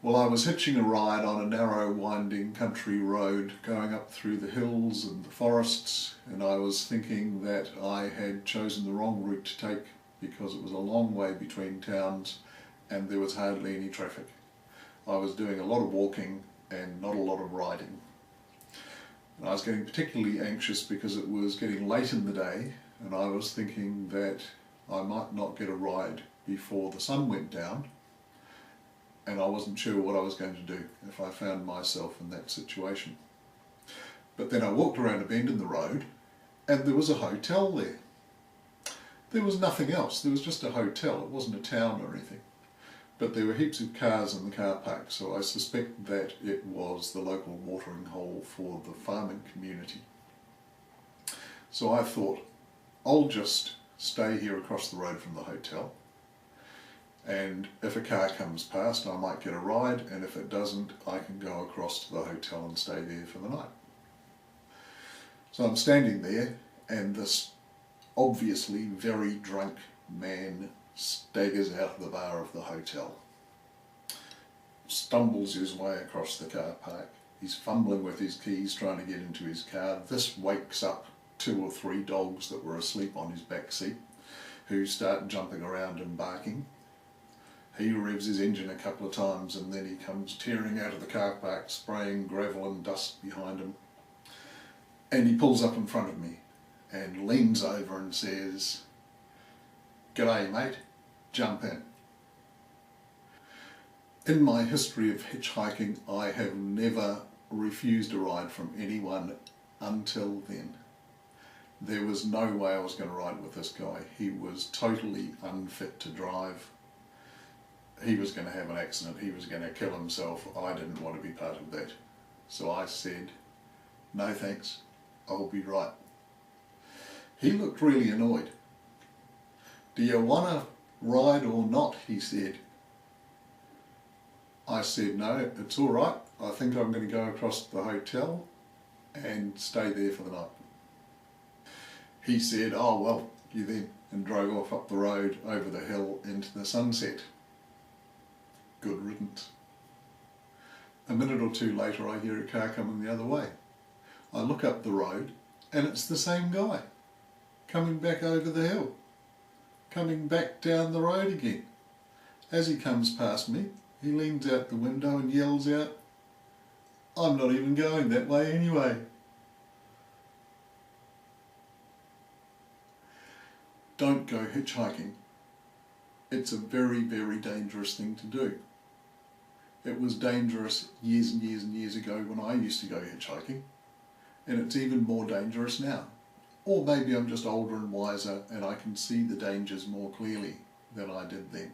Well, I was hitching a ride on a narrow, winding country road going up through the hills and the forests, and I was thinking that I had chosen the wrong route to take because it was a long way between towns and there was hardly any traffic. I was doing a lot of walking and not a lot of riding. And I was getting particularly anxious because it was getting late in the day and I was thinking that I might not get a ride before the sun went down, and I wasn't sure what I was going to do if I found myself in that situation. But then I walked around a bend in the road and there was a hotel there. There was nothing else, there was just a hotel, it wasn't a town or anything. But there were heaps of cars in the car park, so I suspect that it was the local watering hole for the farming community. So I thought, I'll just stay here across the road from the hotel, and if a car comes past I might get a ride, and if it doesn't I can go across to the hotel and stay there for the night. So I'm standing there and this obviously very drunk man staggers out of the bar of the hotel, stumbles his way across the car park. He's fumbling with his keys trying to get into his car. This wakes up 2 or 3 dogs that were asleep on his back seat, who start jumping around and barking. He revs his engine a couple of times and then he comes tearing out of the car park, spraying gravel and dust behind him. And he pulls up in front of me and leans over and says, "G'day mate, jump in." In my history of hitchhiking, I have never refused a ride from anyone until then. There was no way I was going to ride with this guy. He was totally unfit to drive. He was going to have an accident, he was going to kill himself. I didn't want to be part of that. So I said, "No thanks, I'll be right." He looked really annoyed. "Do you want to ride or not?" he said. I said, "No, it's all right. I think I'm going to go across to the hotel and stay there for the night." He said, "Oh well, you then," and drove off up the road over the hill into the sunset. Good riddance. A minute or two later I hear a car coming the other way. I look up the road and it's the same guy, coming back over the hill, coming back down the road again. As he comes past me, he leans out the window and yells out, "I'm not even going that way anyway." Don't go hitchhiking. It's a very, very dangerous thing to do. It was dangerous years and years and years ago when I used to go hitchhiking, and it's even more dangerous now. Or maybe I'm just older and wiser and I can see the dangers more clearly than I did then.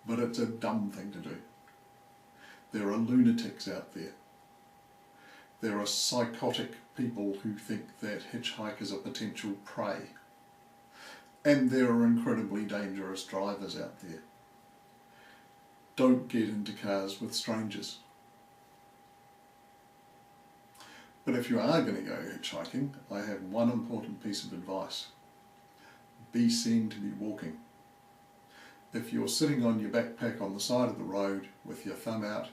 But it's a dumb thing to do. There are lunatics out there. There are psychotic people who think that hitchhikers are potential prey. And there are incredibly dangerous drivers out there. Don't get into cars with strangers. But if you are going to go hitchhiking, I have one important piece of advice. Be seen to be walking. If you're sitting on your backpack on the side of the road with your thumb out,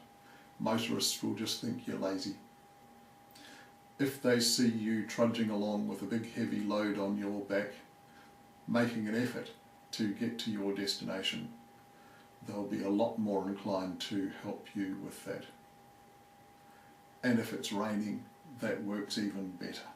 motorists will just think you're lazy. If they see you trudging along with a big heavy load on your back, making an effort to get to your destination, they'll be a lot more inclined to help you with that. And if it's raining, that works even better.